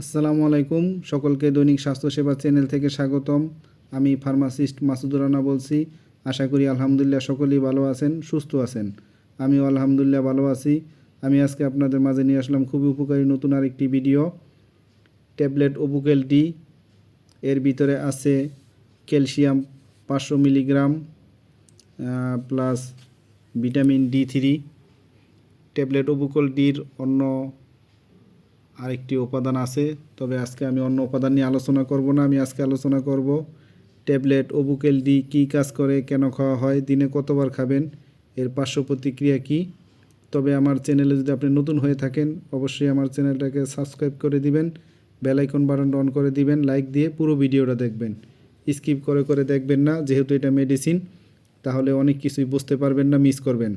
আসসালামু আলাইকুম, সকলকে দৈনিক স্বাস্থ্য সেবা চ্যানেল থেকে স্বাগতম। আমি ফার্মাসিস্ট মাসুদুর রানা বলছি। আশা করি আলহামদুলিল্লাহ সকলেই ভালো আছেন, সুস্থ আছেন। আমিও আলহামদুলিল্লাহ ভালো আছি। আমি আজকে আপনাদের মাঝে নিয়ে আসলাম খুবই উপকারী নতুন আরেকটি ভিডিও। ট্যাবলেট ওবুকেল ডি, এর ভিতরে আছে calcium 500 milligram plus vitamin D3। Tablet ওবুকেল ডির অন্য আরেকটি উপাদান আছে, তবে আজকে আমি অন্য উপাদান নিয়ে আলোচনা করব না। আমি আজকে আলোচনা করব ট্যাবলেট ওবুকেল ডি কী কাজ করে, কেন খাওয়া হয়, দিনে কতবার খাবেন, এর পার্শ্ব প্রতিক্রিয়া কী। তবে আমার চ্যানেলে যদি আপনি নতুন হয়ে থাকেন অবশ্যই আমার চ্যানেলটাকে সাবস্ক্রাইব করে দিবেন, বেল আইকন বাটনটা অন করে দিবেন, লাইক দিয়ে পুরো ভিডিওটা দেখবেন, স্কিপ করে করে দেখবেন না। যেহেতু এটা মেডিসিন, তাহলে অনেক কিছুই বুঝতে পারবেন না, মিস করবেন।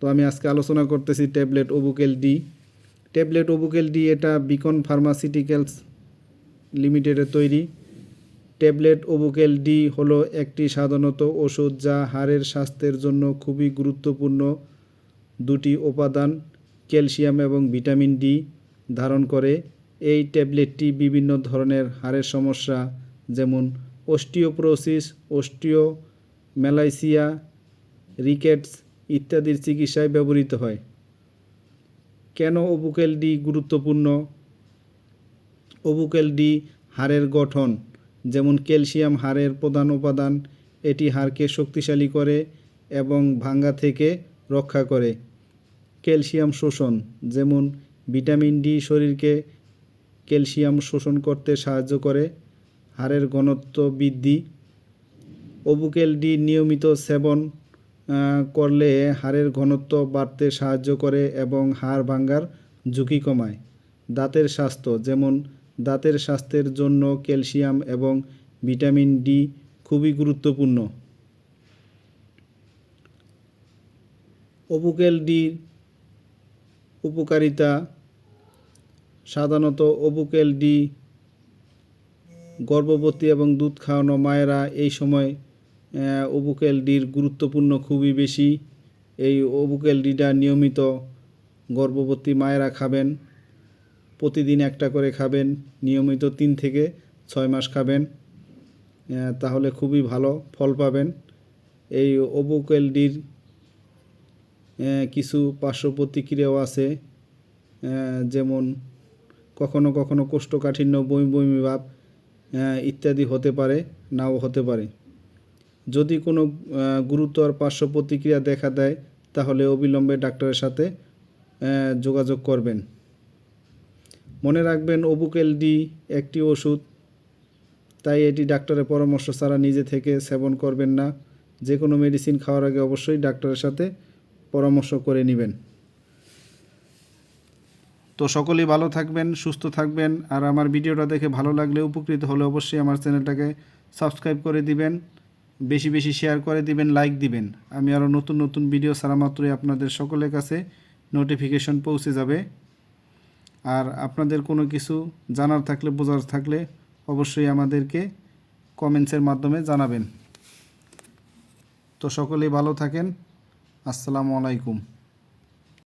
তো আমি আজকে আলোচনা করতেছি ট্যাবলেট ওবুকেল ডি। ট্যাবলেট ওবুকেল ডি এটা বিকন ফার্মাসিউটিক্যালস লিমিটেডের তৈরি। ট্যাবলেট ওবুকেল ডি হলো একটি সাধারণত ওষুধ যা হাড়ের স্বাস্থ্যের জন্য খুবই গুরুত্বপূর্ণ দুটি উপাদান ক্যালসিয়াম এবং ভিটামিন ডি ধারণ করে। এই ট্যাবলেটটি বিভিন্ন ধরনের হাড়ের সমস্যা যেমন অস্টিওপোরোসিস, অস্টিওম্যালাইসিয়া, রিকেটস ইত্যাদির চিকিৎসায় ব্যবহৃত হয়। কেন ওবুকেল ডি গুরুত্বপূর্ণ? ওবুকেল ডি হাড়ের গঠন, যেমন ক্যালসিয়াম হাড়ের প্রধান উপাদান। এটি হাড়কে শক্তিশালী করে এবং ভাঙ্গা থেকে রক্ষা করে। ক্যালসিয়াম শোষণ, যেমন ভিটামিন ডি শরীরকে ক্যালসিয়াম শোষণ করতে সাহায্য করে। হাড়ের ঘনত্ব বৃদ্ধি, ওবুকেল ডি নিয়মিত সেবন করলে হাড়ের ঘনত্ব বাড়তে সাহায্য করে এবং হাড় ভাঙ্গার ঝুঁকি কমায়। দাঁতের স্বাস্থ্য, যেমন দাঁতের স্বাস্থ্যের জন্য ক্যালসিয়াম এবং ভিটামিন ডি খুবই গুরুত্বপূর্ণ। ওবুকেল ডির উপকারিতা, সাধারণত ওবুকেল ডি গর্ভবতী এবং দুধ খাওয়ানো মায়েরা এই সময় ওবুকেল ডির গুরুত্বপূর্ণ খুবই বেশি। এই ওবুকেল ডিটা নিয়মিত গর্ভবতী মায়েরা খাবেন, প্রতিদিন একটা করে খাবেন, নিয়মিত 3 থেকে 6 মাস খাবেন, তাহলে খুবই ভালো ফল পাবেন। এই ওবুকেল ডির কিছু পার্শ্ব প্রতিক্রিয়াও আছে, যেমন কখনো কখনো কোষ্ঠকাঠিন্য, বমি বমি ভাব ইত্যাদি হতে পারে, নাও হতে পারে। যদি কোনো গুরুতর পার্শ্ব প্রতিক্রিয়া দেখা দেয় তাহলে অবিলম্বে ডাক্তারের সাথে যোগাযোগ করবেন। মনে রাখবেন, ওবুকেল ডি একটি ওষুধ, তাই এটি ডাক্তারের পরামর্শ ছাড়া নিজে থেকে সেবন করবেন না। যে কোনো মেডিসিন খাওয়ার আগে অবশ্যই ডাক্তারের সাথে পরামর্শ করে নেবেন। তো সকলেই ভালো থাকবেন, সুস্থ থাকবেন। আর আমার ভিডিওটা দেখে ভালো লাগলে, উপকৃত হলে অবশ্যই আমার চ্যানেলটাকে সাবস্ক্রাইব করে দিবেন, বেশি বেশি শেয়ার করে দিবেন, লাইক দিবেন। আমি আরও নতুন নতুন ভিডিও ছাড়া মাত্রই আপনাদের সকলের কাছে নোটিফিকেশন পৌঁছে যাবে। আর আপনাদের কোনো কিছু জানার থাকলে, বোঝার থাকলে অবশ্যই আমাদেরকে কমেন্টসের মাধ্যমে জানাবেন। তো সকলেই ভালো থাকেন। আসসালামু আলাইকুম।